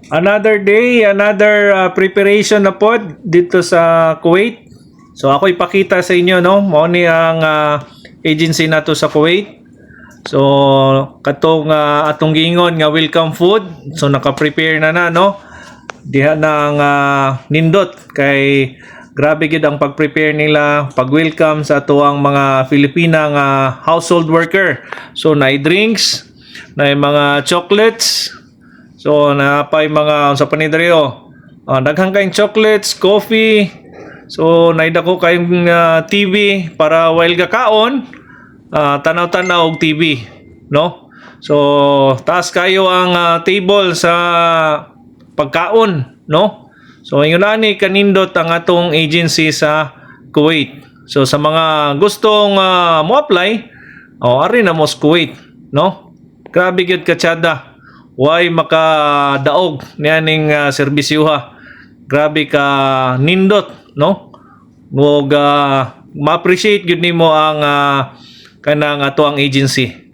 Another day, another preparation na pod dito sa Kuwait. So ako ipakita sa inyo no, mo ni ang agency nato sa Kuwait. So katong atong gingon nga welcome food. So naka-prepare na no. Diha nang nindot kay grabe gid ang pag-prepare nila, pag-welcome sa atuang mga Filipina nga household worker. So naay drinks, naay mga chocolates. So napay mga sa panidreo. Daghang kayong chocolates, coffee. So naida ko kayong TV para while gakaon, tanaw-tanaw og TV, no? So taas kayo ang table sa pagkaon, no? So ingon ani kanindot ang atong agency sa Kuwait. So sa mga gustong mo apply, ari na mo sa Kuwait, no? Grabe gyud katsada. Why makadaog niyaning serbisyuha. Grabe ka nindot, no? Ug ma-appreciate gyud nimo ang kanang ato ang agency.